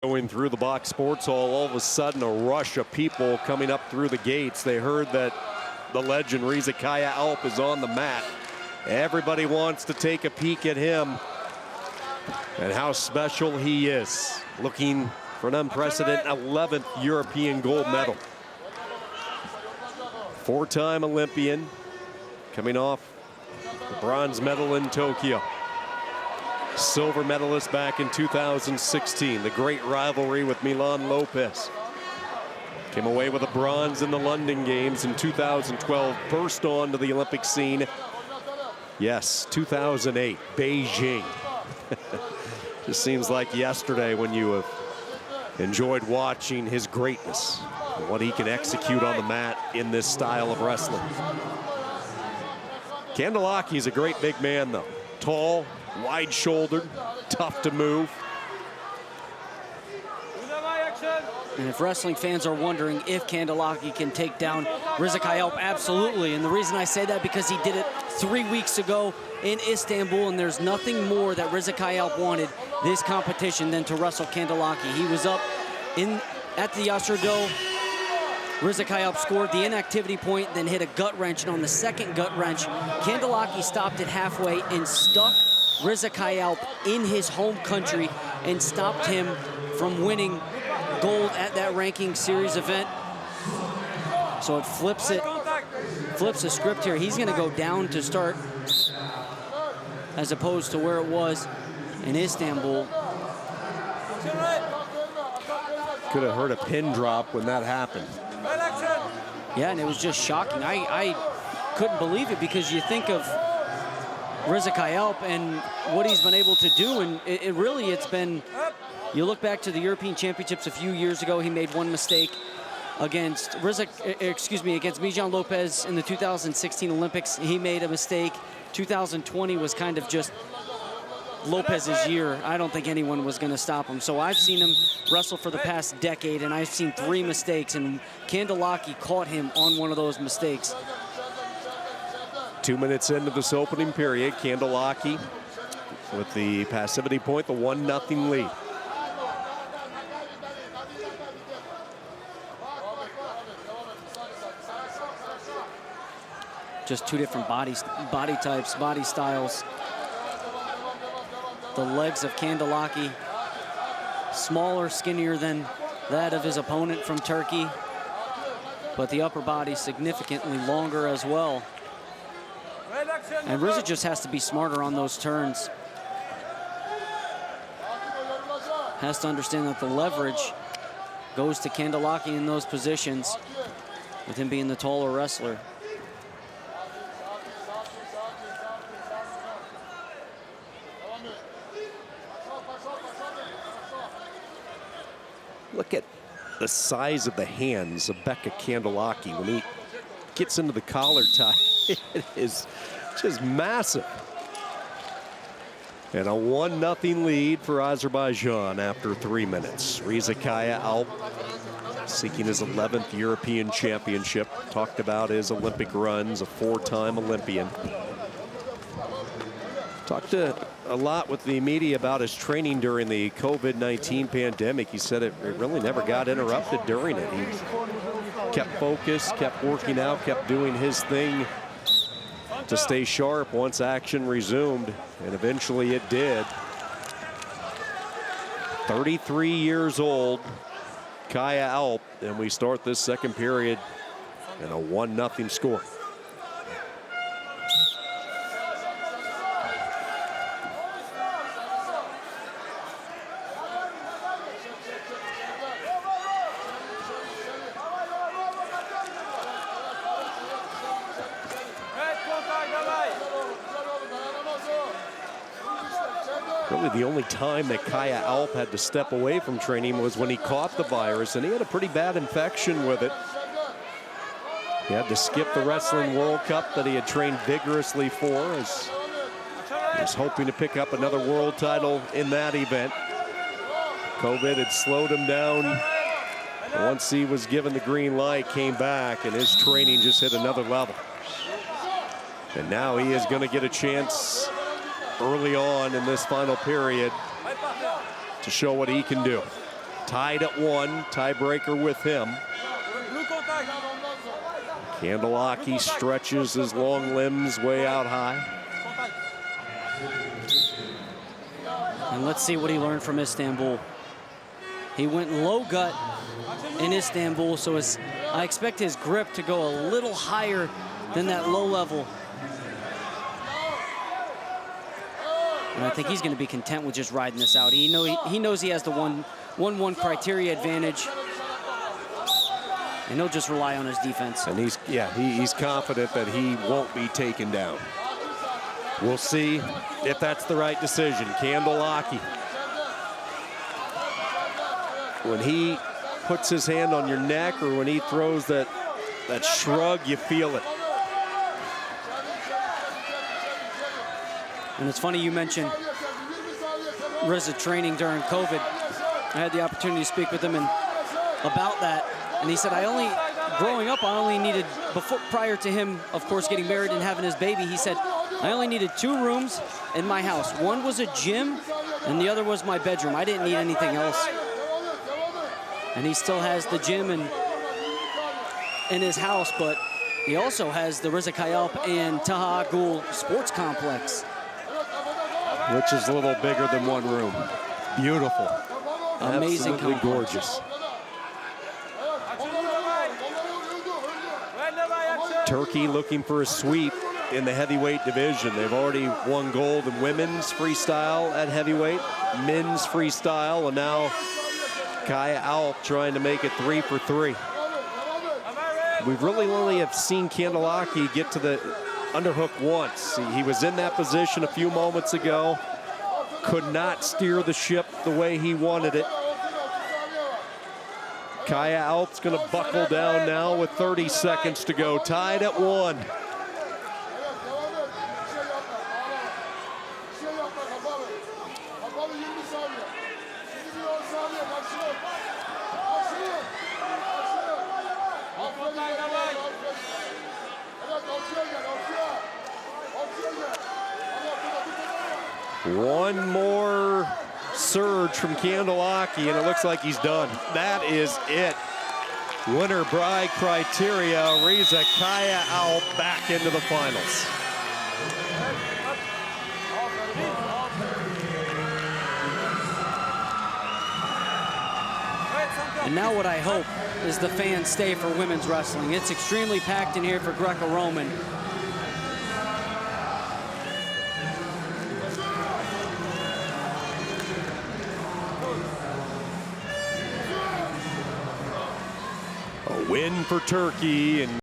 Going through the box sports hall, all of a sudden a rush of people coming up through the gates. They heard that the legend KAYAALP is on the mat. Everybody wants to take a peek at him and how special he is. Looking for an unprecedented 11th European gold medal. Four-time Olympian, coming off the bronze medal in Tokyo. Silver medalist back in 2016. The great rivalry with Milan Lopez. Came away with a bronze in the London Games in 2012. Burst onto the Olympic scene. Yes, 2008, Beijing. Just seems like yesterday when you have enjoyed watching his greatness and what he can execute on the mat in this style of wrestling. KANDELAKI is a great big man, though. Tall, wide-shouldered, tough to move. And if wrestling fans are wondering if KANDELAKI can take down KAYAALP, absolutely. And the reason I say that because he did it 3 weeks ago in Istanbul, and there's nothing more that KAYAALP wanted this competition than to wrestle KANDELAKI. He was up at the Yasserdo. KAYAALP scored the inactivity point, then hit a gut wrench, and on the second gut wrench, KANDELAKI stopped it halfway and stuck KAYAALP in his home country and stopped him from winning gold at that ranking series event. So it flips the script here. He's gonna go down to start as opposed to where it was in Istanbul. Could have heard a pin drop when that happened. Yeah, and it was just shocking. I couldn't believe it because you think of KAYAALP and what he's been able to do, and it's been, you look back to the European Championships a few years ago, he made one mistake against Mijan Lopez in the 2016 Olympics. He made a mistake. 2020 was kind of just Lopez's year. I don't think anyone was going to stop him. So I've seen him wrestle for the past decade, and I've seen 3 mistakes, and KANDELAKI caught him on one of those mistakes. 2 minutes into this opening period, KANDELAKI with the passivity point, the 1-0 lead. Just 2 different body types, body styles. The legs of KANDELAKI, smaller, skinnier than that of his opponent from Turkey, but the upper body significantly longer as well. And Riza just has to be smarter on those turns. Has to understand that the leverage goes to KANDELAKI in those positions, with him being the taller wrestler. Look at the size of the hands of KANDELAKI when he gets into the collar tie. It is just massive. And a 1-0 lead for Azerbaijan after 3 minutes. KAYAALP seeking his 11th European Championship. Talked about his Olympic runs, a 4-time Olympian. Talked a lot with the media about his training during the COVID-19 pandemic. He said it really never got interrupted during it. He kept focused, kept working out, kept doing his thing to stay sharp once action resumed, and eventually it did. 33 years old, KAYAALP, and we start this second period in a 1-0 score. Really the only time that KAYAALP had to step away from training was when he caught the virus, and he had a pretty bad infection with it. He had to skip the Wrestling World Cup that he had trained vigorously for, as he was hoping to pick up another world title in that event. COVID had slowed him down. Once he was given the green light, came back, and his training just hit another level. And now he is going to get a chance early on in this final period to show what he can do. tied at 1, tiebreaker with him. Kandelaki stretches his long limbs way out high. And let's see what he learned from Istanbul. He went low gut in Istanbul, so I expect his grip to go a little higher than that low level. And I think he's going to be content with just riding this out. He knows he has the 1-1 criteria advantage, and he'll just rely on his defense. And he's confident that he won't be taken down. We'll see if that's the right decision. Kandelaki, when he puts his hand on your neck or when he throws that shrug, you feel it. And it's funny you mentioned Riza training during COVID. I had the opportunity to speak with him about that, and he said, growing up, I only needed, prior to him, of course, getting married and having his baby, he said, I only needed 2 rooms in my house. One was a gym, and the other was my bedroom. I didn't need anything else. And he still has the gym in his house, but he also has the Riza KAYAALP and Taha Agul sports complex, which is a little bigger than 1 room. Beautiful. Amazing. Absolutely gorgeous. Turkey looking for a sweep in the heavyweight division. They've already won gold in women's freestyle at heavyweight, men's freestyle, and now KAYAALP trying to make it 3 for 3. We've really only have seen Kandelaki get to the underhook once. He was in that position a few moments ago, could not steer the ship the way he wanted it. KAYAALP's going to buckle down now with 30 seconds to go, tied at 1. One more surge from Kandelaki, and it looks like he's done. That is it. Winner by criteria, Riza KAYAALP back into the finals. And now what I hope is the fans stay for women's wrestling. It's extremely packed in here for Greco-Roman. A win for Turkey. And